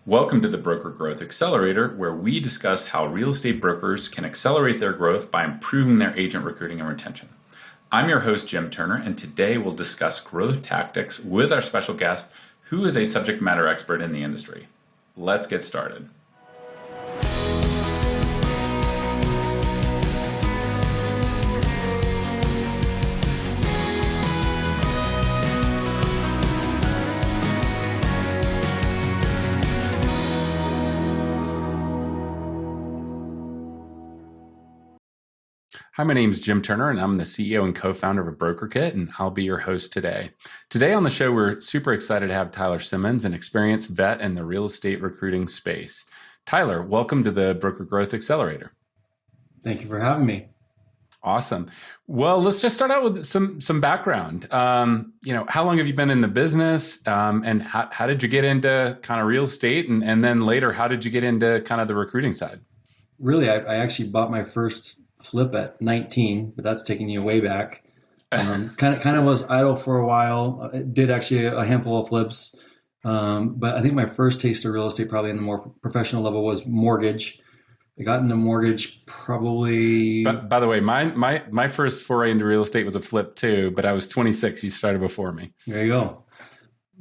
Welcome to the Broker Growth Accelerator, where we discuss how real estate brokers can accelerate their growth by improving their agent recruiting and retention. I'm your host, Jim Turner, and today we'll discuss growth tactics with our special guest, who is a subject matter expert in the industry. Let's get started. Hi, my name is Jim Turner, and I'm the CEO and co-founder of Brokerkit, and I'll be your host today. Today on the show, we're super excited to have Tyler Simmonds, an experienced vet in the real estate recruiting space. Tyler, welcome to the Broker Growth Accelerator. Thank you for having me. Awesome. Well, let's just start out with some background. How long have you been in the business, and how did you get into kind of real estate, and then later, how did you get into kind of the recruiting side? Really, I actually bought my first flip at 19, but that's taking you way back. Kind of was idle for a while. I did actually a handful of flips, but I think my first taste of real estate, probably in the more professional level, was mortgage. I got into mortgage probably. By the way, my first foray into real estate was a flip too, but I was 26. You started before me. There you go.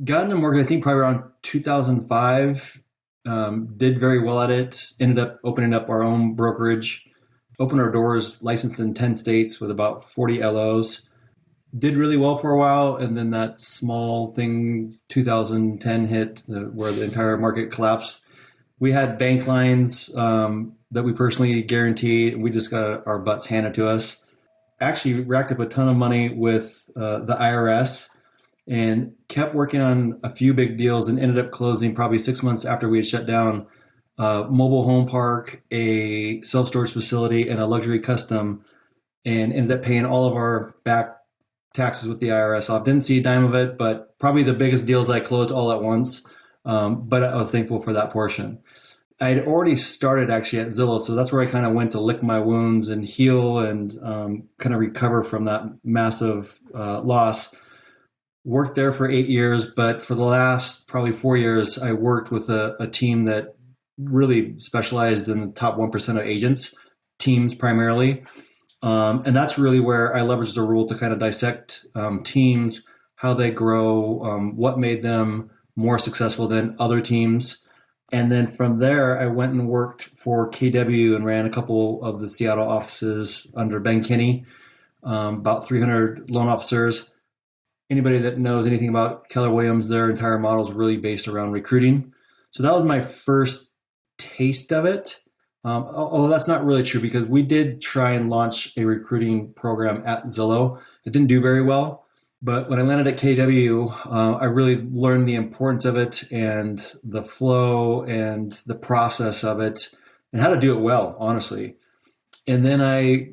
Got into mortgage, I think probably around 2005. Did very well at it. Ended up opening up our own brokerage. Opened our doors, licensed in 10 states with about 40 LOs. Did really well for a while, and then that small thing, 2010 hit, where the entire market collapsed. We had bank lines that we personally guaranteed, and we just got our butts handed to us. Actually racked up a ton of money with the IRS and kept working on a few big deals and ended up closing probably 6 months after we had shut down a mobile home park, a self-storage facility, and a luxury custom, and ended up paying all of our back taxes with the IRS off. Didn't see a dime of it, but probably the biggest deals I closed all at once. But I was thankful for that portion. I had already started actually at Zillow, so that's where I kind of went to lick my wounds and heal and kind of recover from that massive loss. Worked there for 8 years, but for the last probably 4 years, I worked with a team that really specialized in the top 1% of agents, teams primarily. And that's really where I leveraged the rule to kind of dissect teams, how they grow, what made them more successful than other teams. And then from there, I went and worked for KW and ran a couple of the Seattle offices under Ben Kinney, about 300 loan officers. Anybody that knows anything about Keller Williams, their entire model is really based around recruiting. So that was my first taste of it. Although that's not really true, because we did try and launch a recruiting program at Zillow. It didn't do very well. But when I landed at KW, I really learned the importance of it and the flow and the process of it and how to do it well, honestly. And then I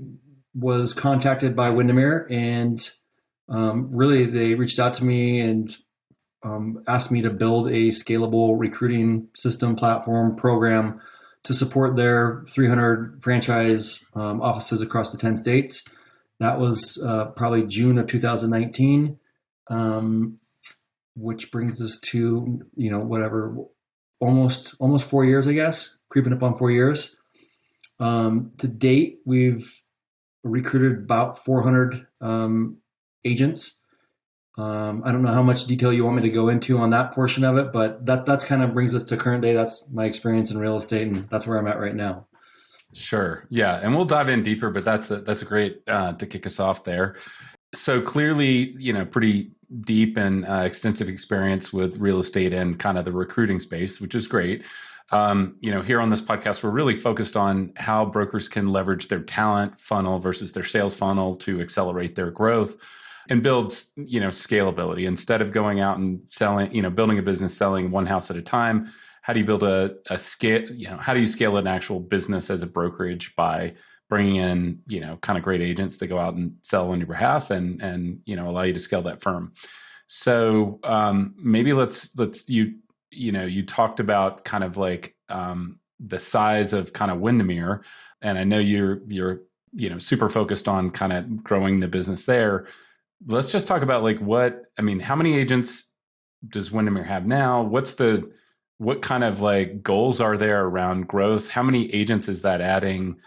was contacted by Windermere, and really they reached out to me and asked me to build a scalable recruiting system, platform, program to support their 300 franchise offices across the 10 states. That was probably June of 2019, which brings us to, almost 4 years, I guess, creeping up on 4 years. To date, we've recruited about 400 agents. I don't know how much detail you want me to go into on that portion of it, but that's kind of brings us to current day. That's my experience in real estate, and that's where I'm at right now. Sure. Yeah. And we'll dive in deeper, but that's a great to kick us off there. So clearly, pretty deep and extensive experience with real estate and kind of the recruiting space, which is great. Here on this podcast, we're really focused on how brokers can leverage their talent funnel versus their sales funnel to accelerate their growth and build, scalability. Instead of going out and selling, building a business, selling one house at a time, how do you build a scale, how do you scale an actual business as a brokerage by bringing in, kind of great agents that go out and sell on your behalf and allow you to scale that firm. So maybe you talked about kind of like the size of kind of Windermere, and I know you're super focused on kind of growing the business there. Let's just talk about how many agents does Windermere have now? What's the what kind of like goals are there around growth? How many agents is that adding,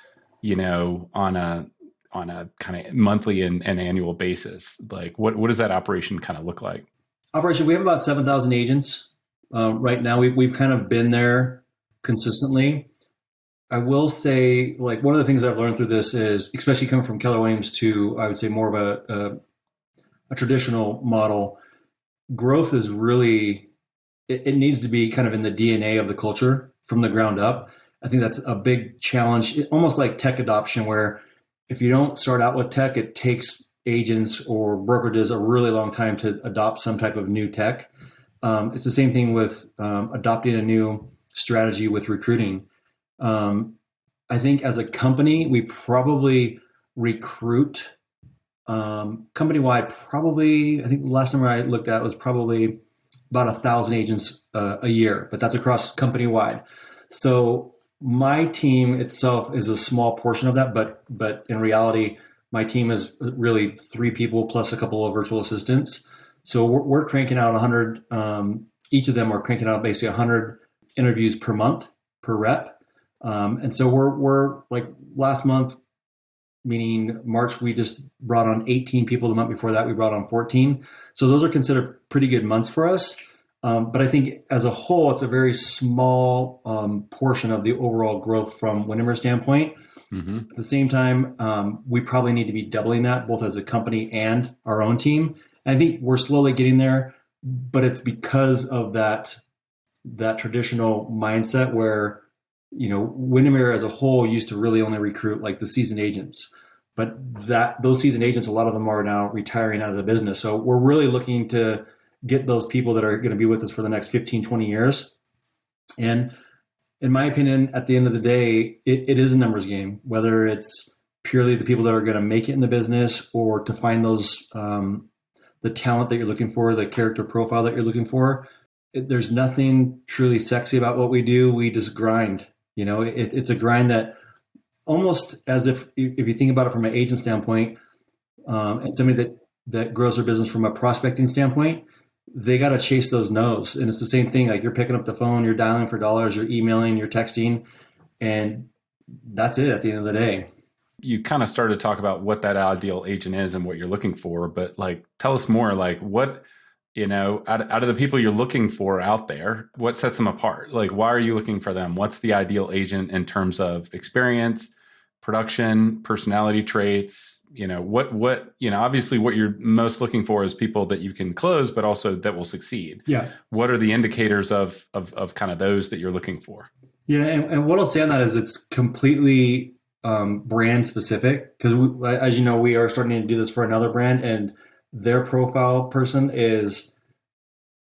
on a kind of monthly and annual basis? Like what does that operation kind of look like? Operation, we have about 7,000 agents. Right now, we've kind of been there consistently. I will say, like, one of the things I've learned through this is, especially coming from Keller Williams to, I would say, more of a traditional model, growth is really, it needs to be kind of in the DNA of the culture from the ground up. I think that's a big challenge, almost like tech adoption, where if you don't start out with tech, it takes agents or brokerages a really long time to adopt some type of new tech. It's the same thing with adopting a new strategy with recruiting. I think as a company, we probably recruit company-wide, probably, I think the last number I looked at was probably about 1,000 agents a year, but that's across company-wide. So my team itself is a small portion of that, but in reality, my team is really 3 people plus a couple of virtual assistants. So we're cranking out 100. Each of them are cranking out basically 100 interviews per month per rep. And so we're like last month, meaning March, we just brought on 18 people. The month before that, we brought on 14. So those are considered pretty good months for us. But I think as a whole, it's a very small portion of the overall growth from Windermere standpoint. Mm-hmm. At the same time, we probably need to be doubling that both as a company and our own team. And I think we're slowly getting there, but it's because of that traditional mindset where, Windermere as a whole used to really only recruit like the seasoned agents, but those seasoned agents, a lot of them are now retiring out of the business. So we're really looking to get those people that are going to be with us for the next 15, 20 years. And in my opinion, at the end of the day, it is a numbers game, whether it's purely the people that are going to make it in the business or to find those, the talent that you're looking for, the character profile that you're looking for. There's nothing truly sexy about what we do. We just grind. It's a grind that almost as if you think about it from an agent standpoint, and somebody that grows their business from a prospecting standpoint, they got to chase those no's. And it's the same thing. Like you're picking up the phone, you're dialing for dollars, you're emailing, you're texting, and that's it at the end of the day. You kind of started to talk about what that ideal agent is and what you're looking for, but like, tell us more, like what, out of the people you're looking for out there, what sets them apart? Like, why are you looking for them? What's the ideal agent in terms of experience, production, personality traits? Obviously what you're most looking for is people that you can close, but also that will succeed. Yeah. What are the indicators of kind of those that you're looking for? Yeah. And what I'll say on that is it's completely brand specific, because as you know, we are starting to do this for another brand, and their profile person is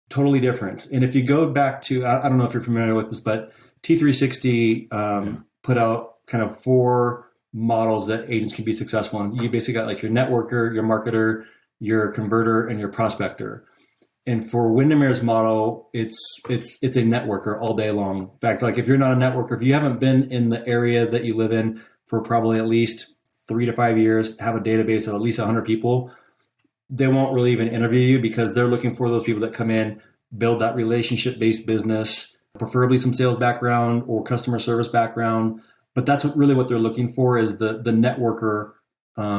totally different. And if you go back to, I don't know if you're familiar with this, but T360 put out kind of 4 models that agents can be successful in. You basically got like your networker, your marketer, your converter, and your prospector. And for Windermere's model, it's a networker all day long. In fact, like if you're not a networker, if you haven't been in the area that you live in for probably at least 3 to 5 years, have a database of at least 100 people, they won't really even interview you because they're looking for those people that come in, build that relationship-based business, preferably some sales background or customer service background. But that's what they're looking for is the networker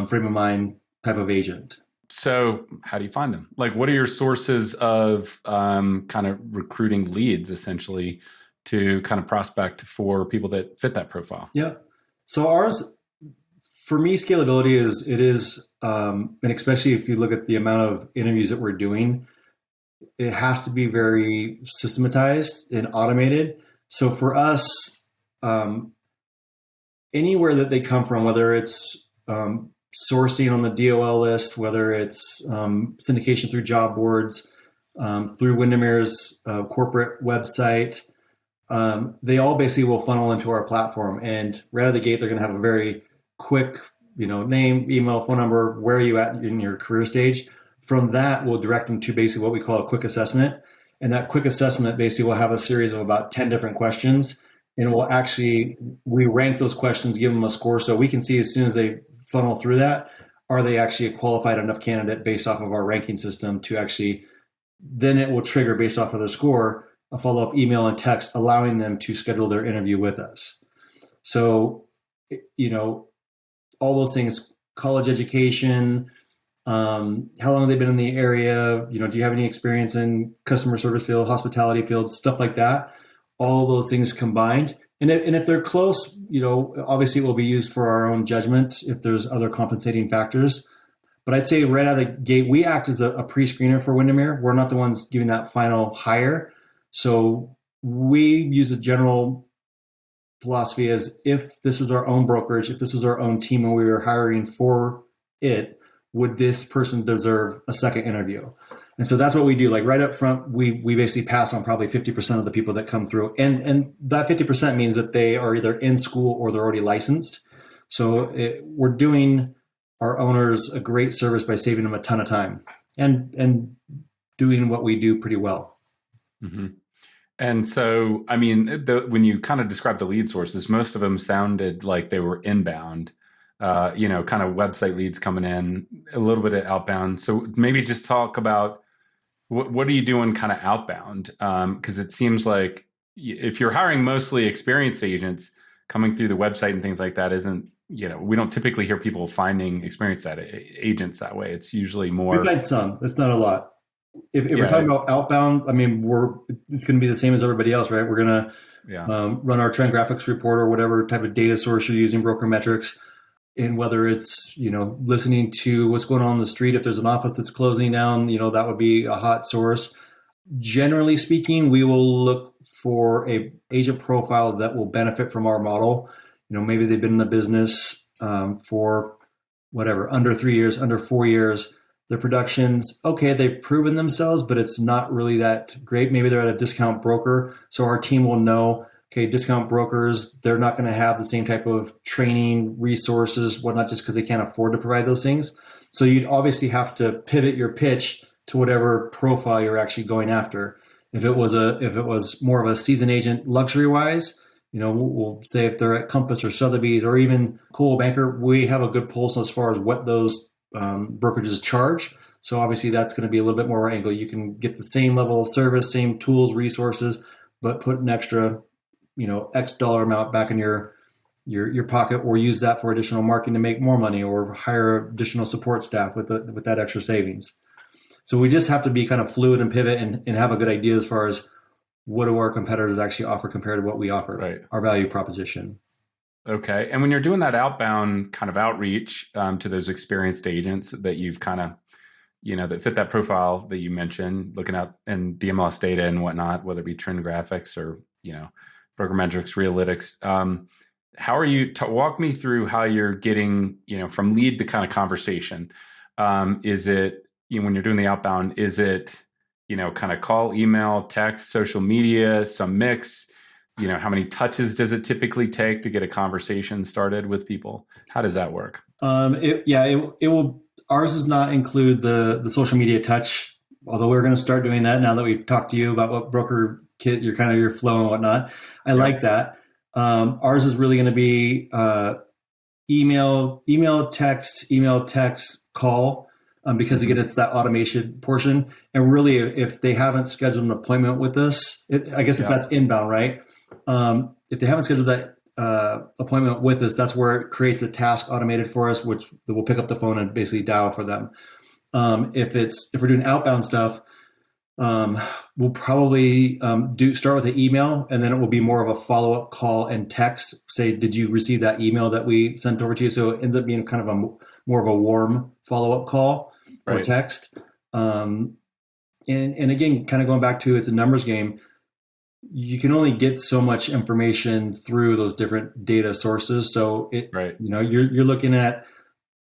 frame of mind type of agent. So how do you find them? Like, what are your sources of kind of recruiting leads, essentially, to kind of prospect for people that fit that profile? Yeah. So ours, for me, scalability is, and especially if you look at the amount of interviews that we're doing, it has to be very systematized and automated. So for us, anywhere that they come from, whether it's sourcing on the DOL list, whether it's syndication through job boards, through Windermere's corporate website, they all basically will funnel into our platform. And right out of the gate, they're going to have a very quick, name, email, phone number, where are you at in your career stage. From that, we'll direct them to basically what we call a quick assessment. And that quick assessment basically will have a series of about 10 different questions. And we rank those questions, give them a score. So we can see as soon as they funnel through that, are they actually a qualified enough candidate based off of our ranking system to actually, then it will trigger based off of the score. a follow-up email and text allowing them to schedule their interview with us. So, all those things, college education, how long have they been in the area? Do you have any experience in customer service field, hospitality field, stuff like that? All those things combined. And if they're close, obviously it will be used for our own judgment if there's other compensating factors. But I'd say right out of the gate, we act as a pre-screener for Windermere. We're not the ones giving that final hire. So we use a general philosophy as if this is our own brokerage, if this is our own team and we were hiring for it, would this person deserve a second interview? And so that's what we do. Like right up front, we basically pass on probably 50% of the people that come through. And that 50% means that they are either in school or they're already licensed. So we're doing our owners a great service by saving them a ton of time and doing what we do pretty well. Mm-hmm. And so, I mean, when you kind of describe the lead sources, most of them sounded like they were inbound, kind of website leads coming in, a little bit of outbound. So maybe just talk about what are you doing kind of outbound? Because it seems like if you're hiring mostly experienced agents coming through the website and things like that, we don't typically hear people finding experienced agents that way. It's usually more. We find some. It's not a lot. If we're talking about outbound, I mean, it's going to be the same as everybody else, right? We're going to run our trend graphics report or whatever type of data source you're using, broker metrics, and whether it's listening to what's going on in the street. If there's an office that's closing down, that would be a hot source. Generally speaking, we will look for a agent profile that will benefit from our model. Maybe they've been in the business for whatever, under 3 years, under 4 years. Their productions, okay, they've proven themselves, but it's not really that great. Maybe they're at a discount broker. So our team will know, okay, discount brokers, they're not going to have the same type of training, resources, whatnot, just because they can't afford to provide those things. So you'd obviously have to pivot your pitch to whatever profile you're actually going after. If it was more of a seasoned agent luxury wise, we'll say if they're at Compass or Sotheby's or even Coldwell Banker, we have a good pulse as far as what those brokerages charge. So obviously that's going to be a little bit more angle. You can get the same level of service, same tools, resources, but put an extra, X dollar amount back in your pocket, or use that for additional marketing to make more money, or hire additional support staff with that extra savings. So we just have to be kind of fluid and pivot and have a good idea as far as what do our competitors actually offer compared to what we offer, right? Our value proposition. Okay. And when you're doing that outbound kind of outreach to those experienced agents that you've kind of, that fit that profile that you mentioned, looking out in the MLS data and whatnot, whether it be trend graphics or, broker metrics, Realytics, how are you, walk me through how you're getting, from lead to kind of conversation. Is it, when you're doing the outbound, is it, kind of call, email, text, social media, some mix? How many touches does it typically take to get a conversation started with people? How does that work? It will. Ours does not include the social media touch, although we're going to start doing that now that we've talked to you about what Brokerkit, your flow and whatnot. I like that. Ours is really going to be email, text, call, because again, it's that automation portion. And really, if they haven't scheduled an appointment with us, if that's inbound, right? If they haven't scheduled that appointment with us, that's where it creates a task automated for us, which we'll pick up the phone and basically dial for them. If we're doing outbound stuff, we'll probably start with an email, and then it will be more of a follow-up call and text. Say, did you receive that email that we sent over to you? So it ends up being kind of more of a warm follow-up call or text. And again, kind of going back to, it's a numbers game. You can only get so much information through those different data sources. So you're looking at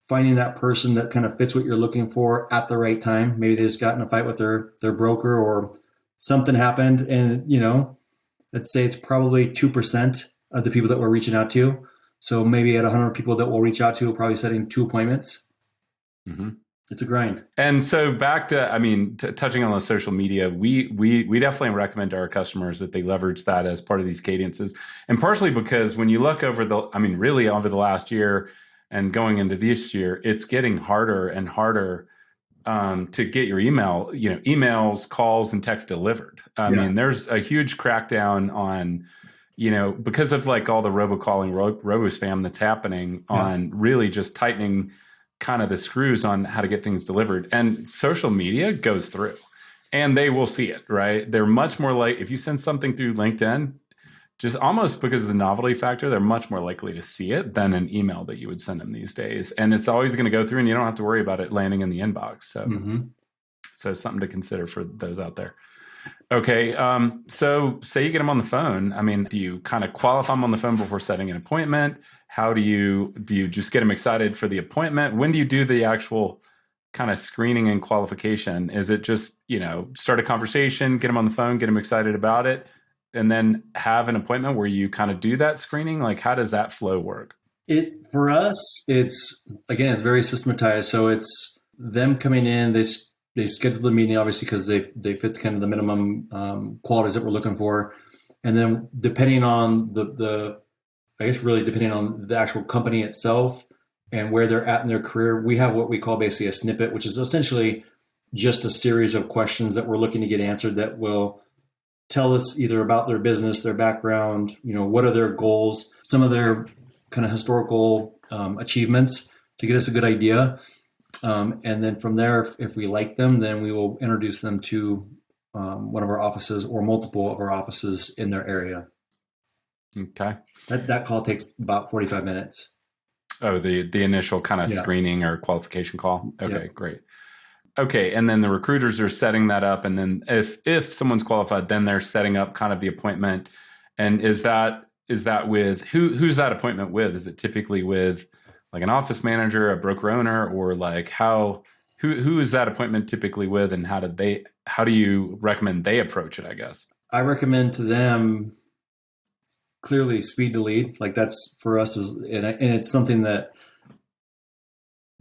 finding that person that kind of fits what you're looking for at the right time. Maybe they just got in a fight with their broker, or something happened, and let's say it's probably 2% of the people that we're reaching out to. So maybe at 100 people that we'll reach out to, we're probably setting 2 appointments. Mm-hmm. It's a grind. And so back to, touching on the social media, we definitely recommend to our customers that they leverage that as part of these cadences. And partially because when you look over really over the last year and going into this year, it's getting harder and harder to get your email, emails, calls, and text delivered. I mean, there's a huge crackdown on, because of like all the robocalling, robo-spam that's happening on really just tightening kind of the screws on how to get things delivered. And social media goes through and they will see it, right? They're much more like, if you send something through LinkedIn, just almost because of the novelty factor, they're much more likely to see it than an email that you would send them these days. And it's always going to go through and you don't have to worry about it landing in the inbox. So, so it's something to consider for those out there. Okay. So say you get them on the phone. I mean, do you kind of qualify them on the phone before setting an appointment? How do you just get them excited for the appointment? When do you do the actual kind of screening and qualification? Is it just, start a conversation, get them on the phone, get them excited about it, and then have an appointment where you kind of do that screening? Like, how does that flow work? For us, it's very systematized. So it's them coming in, they schedule the meeting, obviously, because they fit kind of the minimum qualities that we're looking for. And then depending on depending on the actual company itself and where they're at in their career, we have what we call basically a snippet, which is essentially just a series of questions that we're looking to get answered that will tell us either about their business, their background, what are their goals, some of their kind of historical achievements to get us a good idea. And then from there, if we like them, then we will introduce them to one of our offices or multiple of our offices in their area. Okay. That call takes about 45 minutes. Oh, the initial kind of screening or qualification call. Okay, great. Okay, and then the recruiters are setting that up, and then if someone's qualified, then they're setting up kind of the appointment. And is that with who's that appointment with? Is it typically with like an office manager, a broker owner, or like who is that appointment typically with, and how do you recommend they approach it, I guess? I recommend to them clearly speed to lead. Like that's for us and it's something that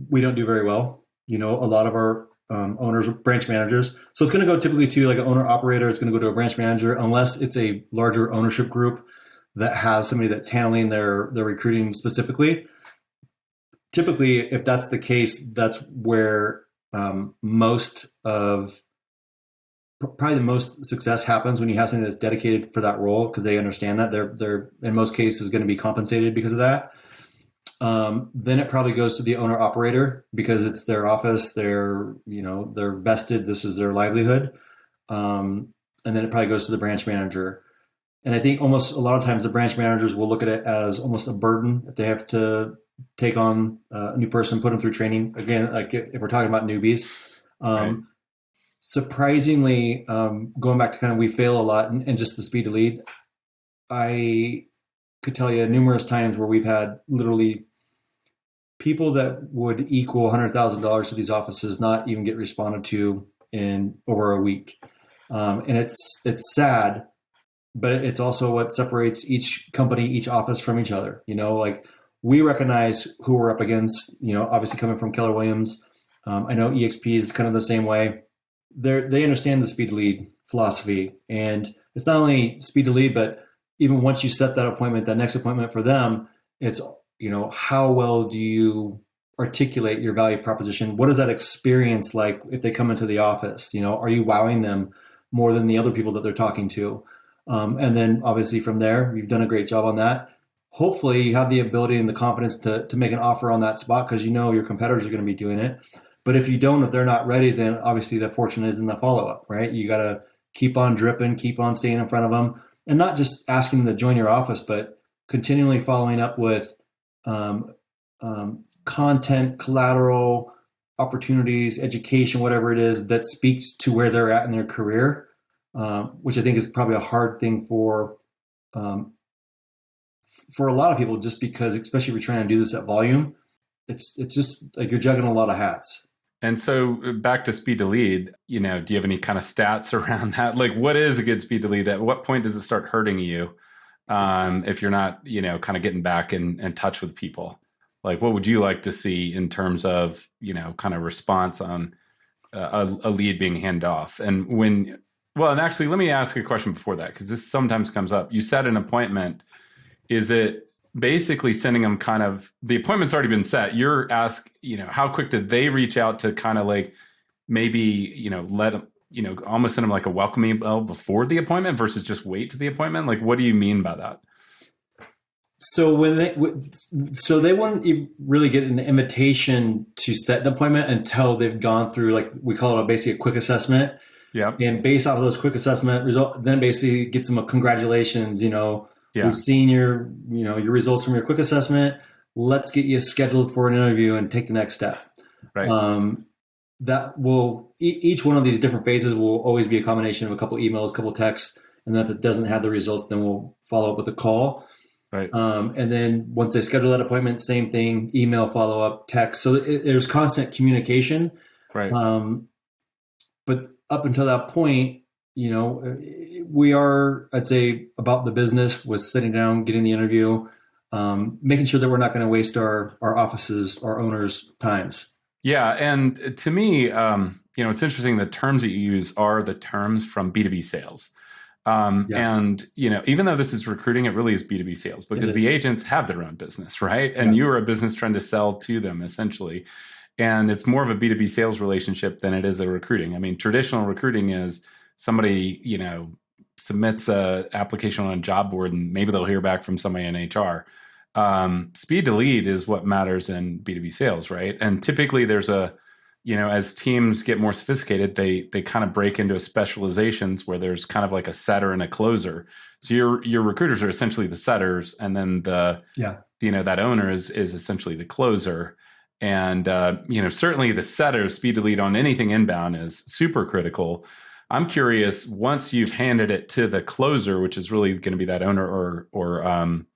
we don't do very well. A lot of our owners, branch managers. So it's going to go typically to like an owner operator. It's going to go to a branch manager, unless it's a larger ownership group that has somebody that's handling their recruiting specifically. Typically, if that's the case, that's where probably the most success happens, when you have something that's dedicated for that role, because they understand that they're in most cases going to be compensated because of that. Then it probably goes to the owner operator because it's their office. They're vested. This is their livelihood. And then it probably goes to the branch manager. And I think almost a lot of times the branch managers will look at it as almost a burden if they have to take on a new person, put them through training. Again, like if we're talking about newbies, Right. Surprisingly, going back to kind of, we fail a lot and just the speed to lead. I could tell you numerous times where we've had literally people that would equal $100,000 to these offices not even get responded to in over a week. And it's sad, but it's also what separates each company, each office from each other. Like we recognize who we're up against, obviously coming from Keller Williams. I know EXP is kind of the same way. They understand the speed to lead philosophy, and it's not only speed to lead, but even once you set that appointment, that next appointment for them, it's, how well do you articulate your value proposition? What is that experience like if they come into the office? Are you wowing them more than the other people that they're talking to? And then obviously from there, you've done a great job on that. Hopefully you have the ability and the confidence to make an offer on that spot, because your competitors are going to be doing it. But if you don't, if they're not ready, then obviously the fortune is in the follow-up, right? You got to keep on dripping, keep on staying in front of them, and not just asking them to join your office, but continually following up with content, collateral, opportunities, education, whatever it is that speaks to where they're at in their career, which I think is probably a hard thing for a lot of people, just because, especially if you're trying to do this at volume, it's just like you're juggling a lot of hats. And so back to speed to lead, do you have any kind of stats around that? Like, what is a good speed to lead? At what point does it start hurting you if you're not, kind of getting back in touch with people? Like, what would you like to see in terms of, kind of response on a lead being handed off? And and actually, let me ask a question before that, because this sometimes comes up. You set an appointment. Is it basically sending them kind of, the appointment's already been set. You're asked, how quick did they reach out to kind of like maybe, let them, almost send them like a welcome email before the appointment versus just wait to the appointment? Like, what do you mean by that? So so they wouldn't really get an invitation to set an appointment until they've gone through, like we call it, basically a quick assessment. Yeah. And based off of those quick assessment results, then basically get some congratulations. Yeah. We've seen your results from your quick assessment. Let's get you scheduled for an interview and take the next step. Right. That will each one of these different phases will always be a combination of a couple emails, a couple texts, and then if it doesn't have the results, then we'll follow up with a call. Right. And then once they schedule that appointment, same thing: email, follow up, text. So there's constant communication. Right. But up until that point, we are, I'd say, about the business was sitting down, getting the interview, making sure that we're not going to waste our offices, our owners' times. Yeah. And to me, it's interesting. The terms that you use are the terms from B2B sales. And, even though this is recruiting, it really is B2B sales because the agents have their own business, right? And you are a business trying to sell to them essentially. And it's more of a B2B sales relationship than it is a recruiting. I mean, traditional recruiting is somebody, submits a application on a job board and maybe they'll hear back from somebody in HR. Speed to lead is what matters in B2B sales, right? And typically there's as teams get more sophisticated, they kind of break into specializations where there's kind of like a setter and a closer. So your recruiters are essentially the setters, and then that owner is essentially the closer. And certainly the setter, speed to lead on anything inbound is super critical. I'm curious, once you've handed it to the closer, which is really going to be that owner or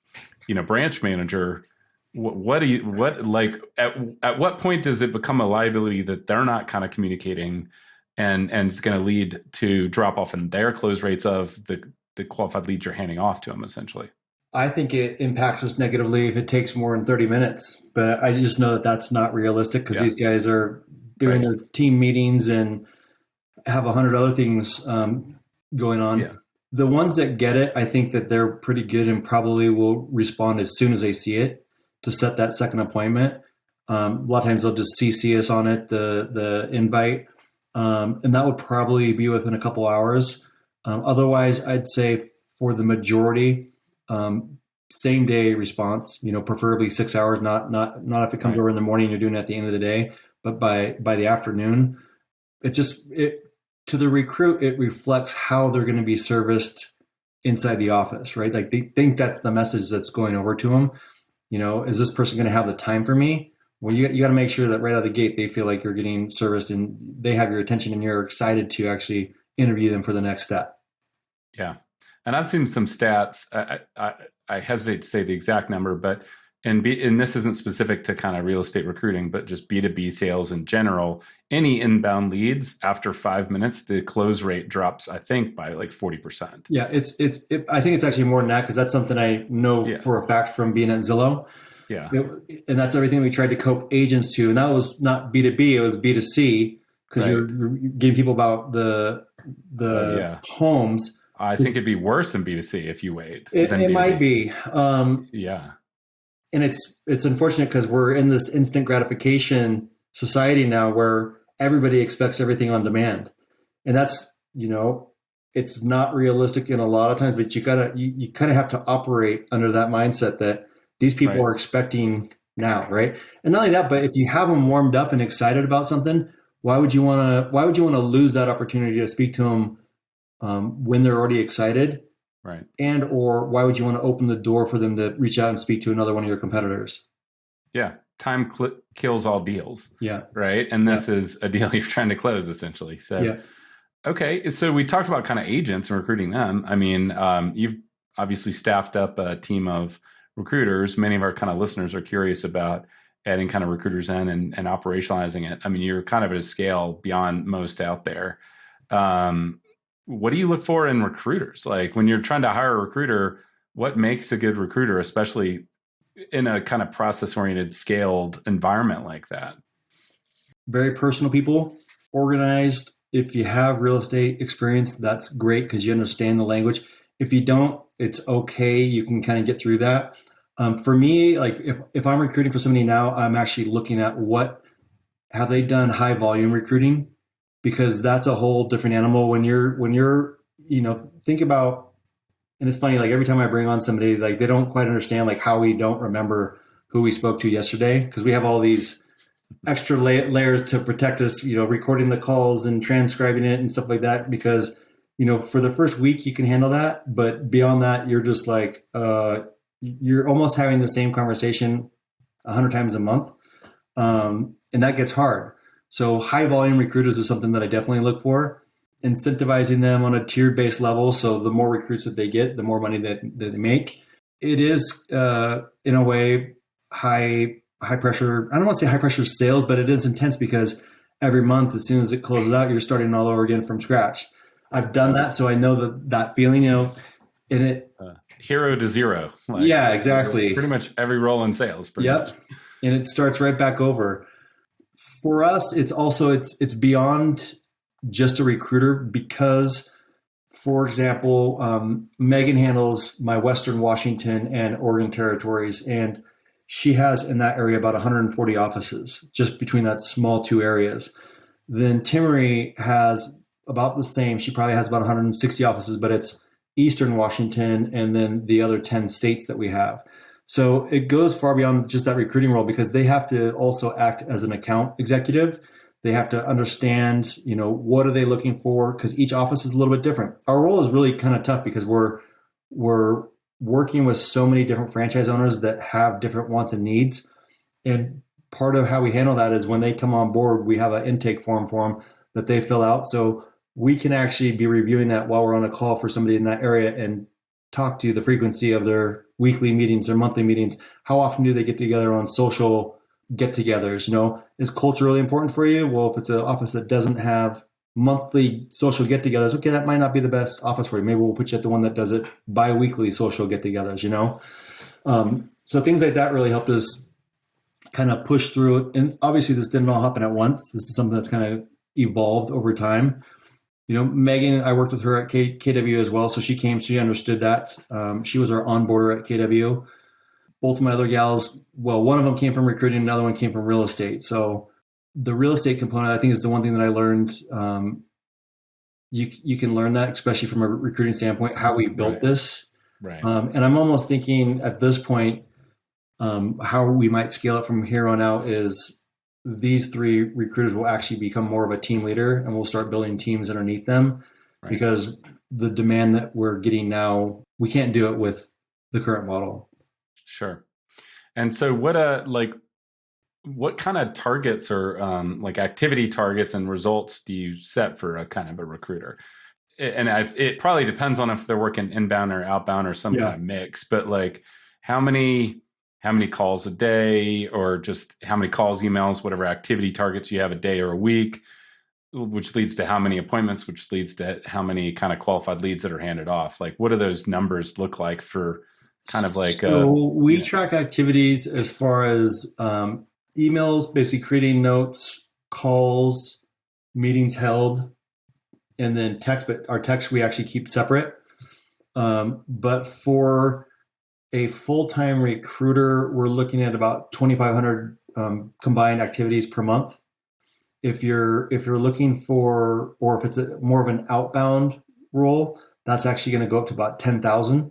branch manager, at what point does it become a liability that they're not kind of communicating and it's going to lead to drop off in their close rates of the qualified leads you're handing off to them essentially? I think it impacts us negatively if it takes more than 30 minutes, but I just know that that's not realistic because these guys are doing their team meetings and have 100 other things going on. Yeah. The ones that get it, I think that they're pretty good and probably will respond as soon as they see it to set that second appointment. A lot of times they'll just CC us on it, the invite, and that would probably be within a couple hours. Otherwise, I'd say for the majority, same day response. Preferably 6 hours. Not if it comes over in the morning, you're doing it at the end of the day, but by the afternoon, to the recruit, it reflects how they're going to be serviced inside the office, right? Like they think that's the message that's going over to them. Is this person going to have the time for me? Well, you got to make sure that right out of the gate, they feel like you're getting serviced and they have your attention and you're excited to actually interview them for the next step. Yeah. And I've seen some stats. I hesitate to say the exact number, but and this isn't specific to kind of real estate recruiting, but just B2B sales in general, any inbound leads after 5 minutes, the close rate drops, I think, by like 40%. Yeah, I think it's actually more than that because that's something I know for a fact from being at Zillow. Yeah. And that's everything we tried to cope agents to. And that was not B2B, it was B2C because you're getting people about the homes. I think it'd be worse than B2C if you wait. It might be. Yeah. And it's unfortunate because we're in this instant gratification society now where everybody expects everything on demand. And that's, it's not realistic in a lot of times, but you kind of have to operate under that mindset that these people are expecting now, right? And not only that, but if you have them warmed up and excited about something, why would you want to lose that opportunity to speak to them when they're already excited? Right. And or why would you want to open the door for them to reach out and speak to another one of your competitors? Yeah. Time kills all deals. Yeah. Right. And this is a deal you're trying to close essentially. So, okay. So we talked about kind of agents and recruiting them. I mean, you've obviously staffed up a team of recruiters. Many of our kind of listeners are curious about adding kind of recruiters in and operationalizing it. I mean, you're kind of at a scale beyond most out there. What do you look for in recruiters? Like when you're trying to hire a recruiter, what makes a good recruiter, especially in a kind of process-oriented, scaled environment like that? Very personal people, organized. If you have real estate experience, that's great because you understand the language. If you don't, it's okay. You can kind of get through that. For me, like if I'm recruiting for somebody now, I'm actually looking at what have they done high volume recruiting. because that's a whole different animal when you're, think about, and it's funny, like every time I bring on somebody, like they don't quite understand like how we don't remember who we spoke to yesterday, because we have all these extra layers to protect us, recording the calls and transcribing it and stuff like that, because for the first week you can handle that, but beyond that you're just like you're almost having the same conversation 100 times a month, and that gets hard. So high volume recruiters is something that I definitely look for. Incentivizing them on a tiered based level, so the more recruits that they get, the more money that they make. It is in a way high pressure. I don't want to say high pressure sales, but it is intense because every month, as soon as it closes out, you're starting all over again from scratch. I've done that, so I know that feeling. And it hero to zero. Yeah, exactly. Pretty much every role in sales. Much. And it starts right back over. For us, it's also it's beyond just a recruiter, because, for example, Megan handles my Western Washington and Oregon territories, and she has in that area about 140 offices just between that small two areas. Then Timory has about the same. She probably has about 160 offices, but it's Eastern Washington and then the other 10 states that we have. So it goes far beyond just that recruiting role, because they have to also act as an account executive. They have to understand, what are they looking for? Because each office is a little bit different. Our role is really kind of tough because we're working with so many different franchise owners that have different wants and needs. And part of how we handle that is when they come on board, we have an intake form for them that they fill out. So we can actually be reviewing that while we're on a call for somebody in that area and talk to the frequency of their weekly meetings, their monthly meetings. How often do they get together on social get-togethers? Is culture really important for you? Well, if it's an office that doesn't have monthly social get-togethers, okay, that might not be the best office for you. Maybe we'll put you at the one that does it bi-weekly social get-togethers. So things like that really helped us kind of push through it. And obviously this didn't all happen at once. This is something that's kind of evolved over time. Megan, I worked with her at KW as well. So she came, she understood that. She was our onboarder at KW. Both of my other gals, well, one of them came from recruiting, another one came from real estate. So the real estate component, I think, is the one thing that I learned. You can learn that, especially from a recruiting standpoint, how we built this. Right. And I'm almost thinking at this point, how we might scale it from here on out is these three recruiters will actually become more of a team leader, and we'll start building teams underneath them, because the demand that we're getting now, we can't do it with the current model. Sure. And so what kind of targets or activity targets and results do you set for a kind of a recruiter? And it probably depends on if they're working inbound or outbound or some kind of mix, but how many calls a day, or just how many calls, emails, whatever activity targets you have a day or a week, which leads to how many appointments, which leads to how many kind of qualified leads that are handed off. What do those numbers look like for kind of So we track activities as far as emails, basically creating notes, calls, meetings held, and then text. But our text we actually keep separate. But for a full-time recruiter, we're looking at about 2,500 combined activities per month. If you're looking for, or if it's more of an outbound role, that's actually going to go up to about 10,000.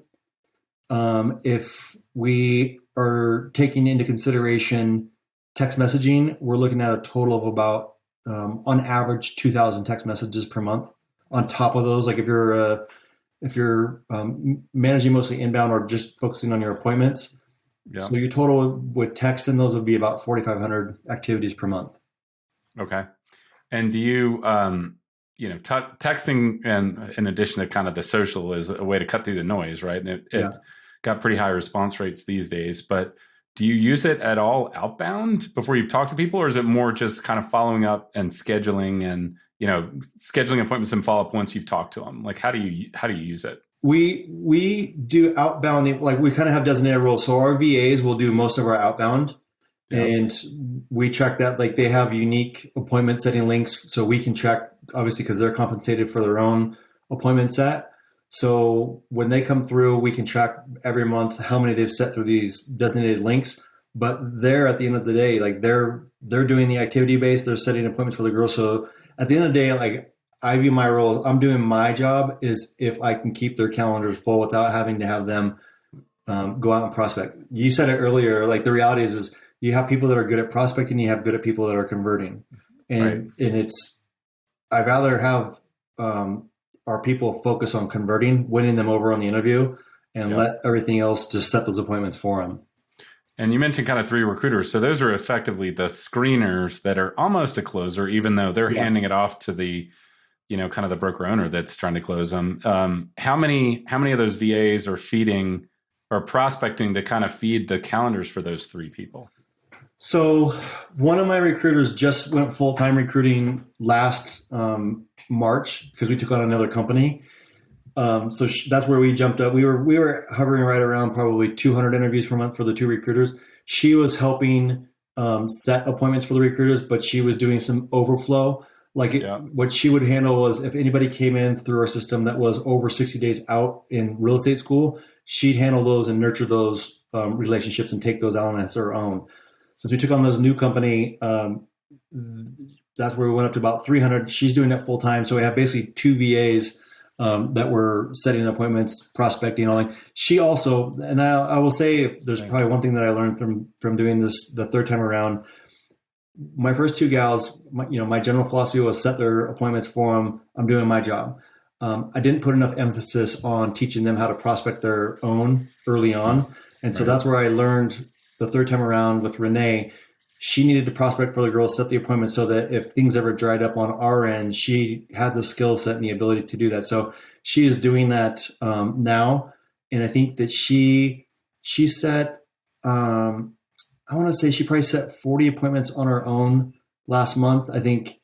If we are taking into consideration text messaging, we're looking at a total of about, on average, 2,000 text messages per month. On top of those, if you're managing mostly inbound or just focusing on your appointments, so your total with text in those would be about 4,500 activities per month. Okay. And do you, texting, and in addition to kind of the social, is a way to cut through the noise, right? And it's got pretty high response rates these days, but do you use it at all outbound before you've talked to people, or is it more just kind of following up and scheduling and, scheduling appointments and follow up once you've talked to them? How do you use it? We do outbound, we kind of have designated roles. So our VAs will do most of our outbound, and we track that. They have unique appointment setting links, so we can track, obviously, because they're compensated for their own appointment set. So when they come through, we can track every month how many they've set through these designated links. But they're, at the end of the day, they're doing the activity base. They're setting appointments for the girls. So at the end of the day, like I view my role, I'm doing my job is if I can keep their calendars full without having to have them go out and prospect. You said it earlier, like the reality is you have people that are good at prospecting, you have good at people that are converting. Right. And I'd rather have our people focus on converting, winning them over on the interview, and let everything else just set those appointments for them. And you mentioned kind of 3 recruiters. So those are effectively the screeners that are almost a closer, even though they're handing it off to the, kind of the broker owner that's trying to close them. How many of those VAs are feeding or prospecting to kind of feed the calendars for those 3 people? So one of my recruiters just went full-time recruiting last March because we took on another company. So that's where we jumped up. We were hovering right around probably 200 interviews per month for the 2 recruiters. She was helping set appointments for the recruiters, but she was doing some overflow. What she would handle was if anybody came in through our system that was over 60 days out in real estate school, she'd handle those and nurture those relationships and take those on as her own. Since we took on this new company, that's where we went up to about 300. She's doing that full time. So we have basically 2 VAs that were setting appointments, prospecting, all that. She also, and I will say, there's probably one thing that I learned from doing this the 3rd time around. My first 2 gals, my general philosophy was set their appointments for them. I'm doing my job. I didn't put enough emphasis on teaching them how to prospect their own early on. And so that's where I learned the 3rd time around with Renee. She needed to prospect for the girls, set the appointment so that if things ever dried up on our end, she had the skill set and the ability to do that. So she is doing that now. And I think that she set, I want to say she probably set 40 appointments on her own last month. I think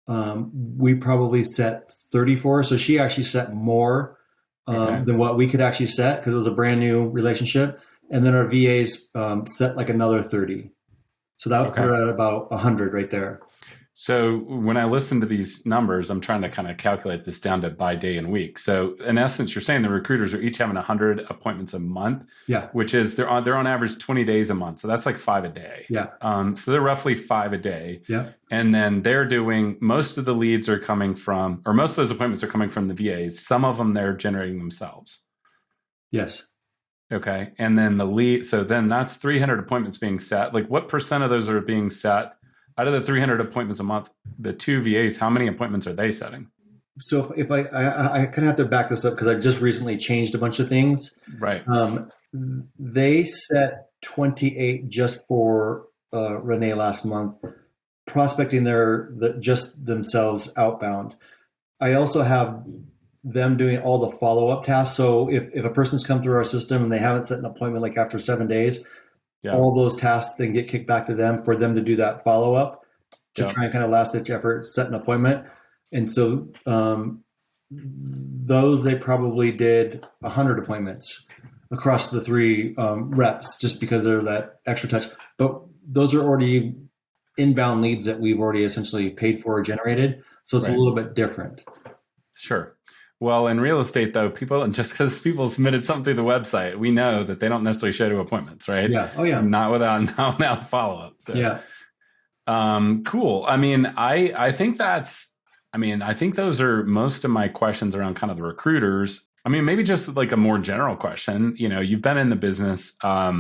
we probably set 34. So she actually set more than what we could actually set because it was a brand new relationship. And then our VAs set like another 30. So that would put her at about 100 right there. So when I listen to these numbers, I'm trying to kind of calculate this down to by day and week. So in essence, you're saying the recruiters are each having 100 appointments a month, which is they're on average 20 days a month. So that's like 5 a day. So they're roughly 5 a day. And then they're doing, most of the leads are coming from, or most of those appointments are coming from the VAs. Some of them they're generating themselves. Yes. Okay. And then so then that's 300 appointments being set. Like what % of those are being set? Out of the 300 appointments a month, the 2 VAs, how many appointments are they setting? So if I kind of have to back this up because I've just recently changed a bunch of things. Right. They set 28 just for Renee last month, prospecting just themselves outbound. I also have them doing all the follow-up tasks. So if a person's come through our system and they haven't set an appointment like after 7 days, all those tasks then get kicked back to them for them to do that follow-up to try and kind of last-ditch effort, set an appointment. And so those, they probably did 100 appointments across the 3 reps just because they're that extra touch. But those are already inbound leads that we've already essentially paid for or generated. So it's a little bit different. Sure. Well, in real estate, though, just because people submitted something to the website, we know that they don't necessarily show to appointments, right? Yeah. Oh, yeah. Not without follow-up. So. Cool. I mean, I think those are most of my questions around kind of the recruiters. I mean, maybe just like a more general question. You've been in the business, a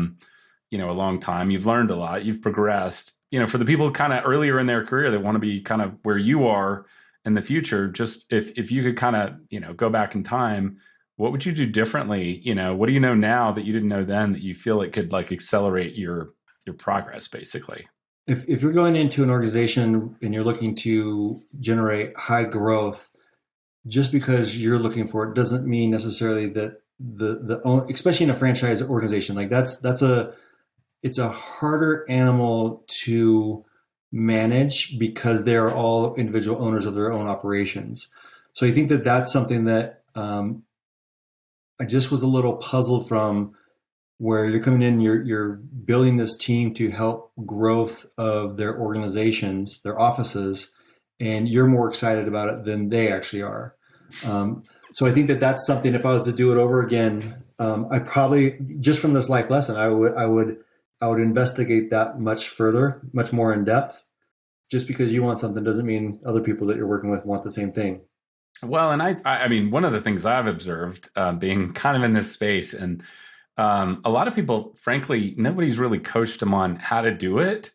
long time. You've learned a lot. You've progressed. For the people kind of earlier in their career that want to be kind of where you are in the future, just if you could kind of, go back in time, what would you do differently? What do you know now that you didn't know then that you feel it could like accelerate your progress basically? If you're going into an organization and you're looking to generate high growth, just because you're looking for it doesn't mean necessarily that especially in a franchise organization, like it's a harder animal to manage because they're all individual owners of their own operations. So I think that that's something that I just was a little puzzled from, where you're coming in, you're building this team to help growth of their organizations, their offices, and you're more excited about it than they actually are. So I think that that's something, if I was to do it over again, I probably, just from this life lesson, I would investigate that much further, much more in depth. Just because you want something doesn't mean other people that you're working with want the same thing. Well, and I mean, one of the things I've observed being kind of in this space, and a lot of people, frankly, nobody's really coached them on how to do it,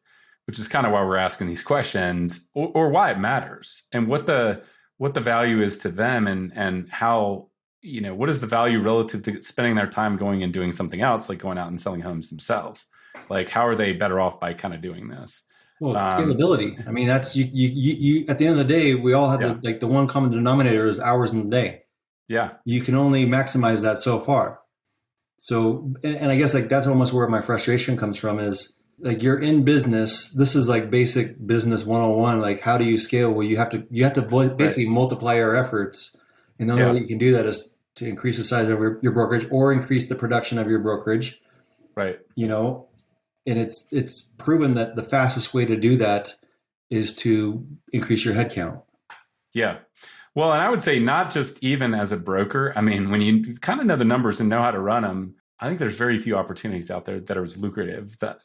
which is kind of why we're asking these questions, or why it matters, and what the value is to them, and how, what is the value relative to spending their time going and doing something else, like going out and selling homes themselves. Like, how are they better off by kind of doing this? Well, it's scalability. I mean, that's you at the end of the day, we all have the one common denominator is hours in the day. Yeah. You can only maximize that so far. So, and I guess like that's almost where my frustration comes from is like, you're in business. This is like basic business 101. Like, how do you scale? Well, you have to basically multiply your efforts. And the only way you can do that is to increase the size of your brokerage or increase the production of your brokerage. Right. And it's proven that the fastest way to do that is to increase your headcount. Yeah. Well, and I would say not just even as a broker. I mean, when you kind of know the numbers and know how to run them, I think there's very few opportunities out there that are as lucrative that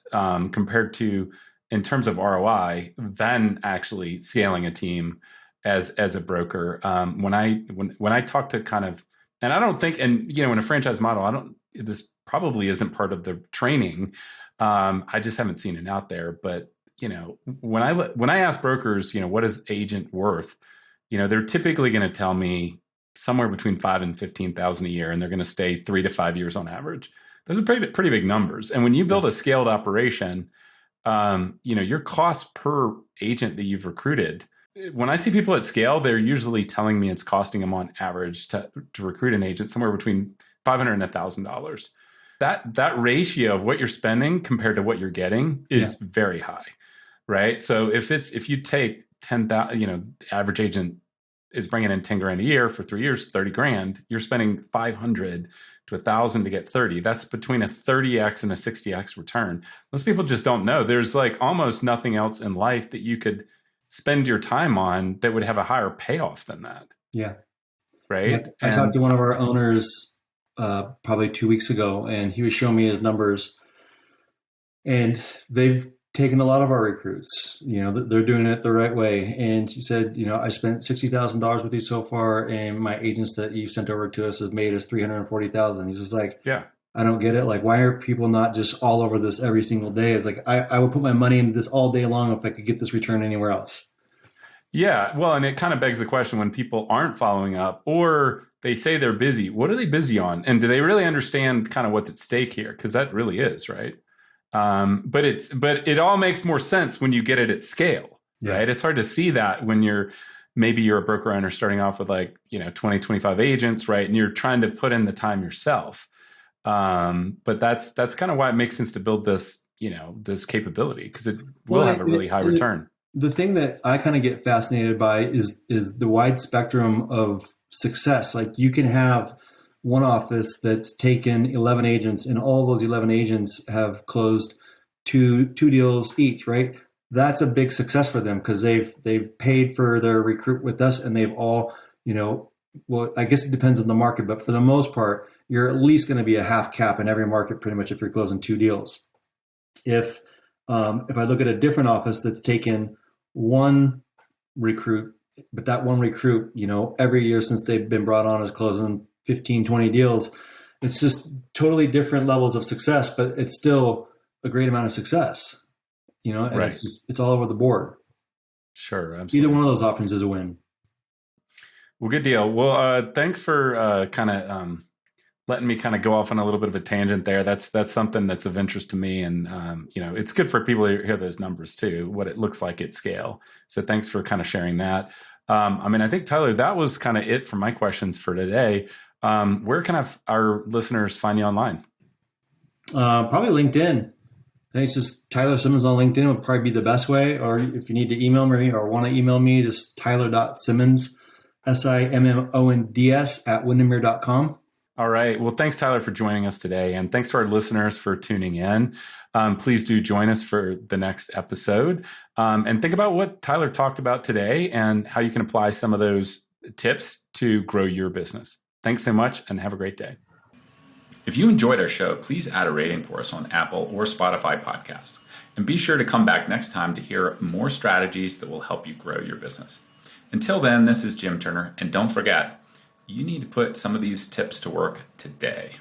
compared to, in terms of ROI, than actually scaling a team as a broker. When I talk to kind of, and I don't think, and in a franchise model, this probably isn't part of the training. I just haven't seen it out there. But when I ask brokers, what is agent worth? They're typically going to tell me somewhere between 5 and 15,000 a year, and they're going to stay 3 to 5 years on average. Those are pretty big numbers. And when you build a scaled operation, your cost per agent that you've recruited. When I see people at scale, they're usually telling me it's costing them on average to recruit an agent somewhere between $500 and $1,000. That ratio of what you're spending compared to what you're getting is very high, right? So if you take 10,000, average agent is bringing in 10 grand a year for 3 years, 30 grand, you're spending 500 to 1,000 to get 30. That's between a 30x and a 60x return. Most people just don't know. There's like almost nothing else in life that you could spend your time on that would have a higher payoff than that. Yeah. Right. I talked to one of our owners probably 2 weeks ago, and he was showing me his numbers, and they've taken a lot of our recruits. They're doing it the right way. And he said, I spent $60,000 with you so far, and my agents that you've sent over to us have made us $340,000. He's just like, I don't get it. Like, why are people not just all over this every single day? It's like, I would put my money into this all day long if I could get this return anywhere else. Yeah. Well, and it kind of begs the question, when people aren't following up or they say they're busy, what are they busy on? And do they really understand kind of what's at stake here? Because that really is, right? But it all makes more sense when you get it at scale, right? It's hard to see that when you're a broker owner starting off with 20, 25 agents, right? And you're trying to put in the time yourself. But that's kind of why it makes sense to build this, this capability, because it will have a really high return. The thing that I kind of get fascinated by is the wide spectrum of success. Like, you can have one office that's taken 11 agents, and all those 11 agents have closed two deals each, right? That's a big success for them because they've paid for their recruit with us, and they've all, well, I guess it depends on the market, but for the most part, you're at least going to be a half cap in every market, pretty much, if you're closing 2 deals. If I look at a different office that's taken one recruit, but that one recruit, every year since they've been brought on is closing 15, 20 deals. It's just totally different levels of success, but it's still a great amount of success, and right. It's all over the board. Sure. Absolutely. Either one of those options is a win. Well, good deal. Well, thanks for kind of letting me kind of go off on a little bit of a tangent there. That's something that's of interest to me. And, it's good for people to hear those numbers too, what it looks like at scale. So thanks for kind of sharing that. I think, Tyler, that was kind of it for my questions for today. Where can our listeners find you online? Probably LinkedIn. I think it's just Tyler Simmonds on LinkedIn would probably be the best way. Or if you need to email me or want to email me, just tyler.simmonds, SIMMONDS @windermere.com. All right. Well, thanks, Tyler, for joining us today. And thanks to our listeners for tuning in. Please do join us for the next episode. And think about what Tyler talked about today and how you can apply some of those tips to grow your business. Thanks so much, and have a great day. If you enjoyed our show, please add a rating for us on Apple or Spotify podcasts. And be sure to come back next time to hear more strategies that will help you grow your business. Until then, this is Jim Turner, and don't forget, you need to put some of these tips to work today.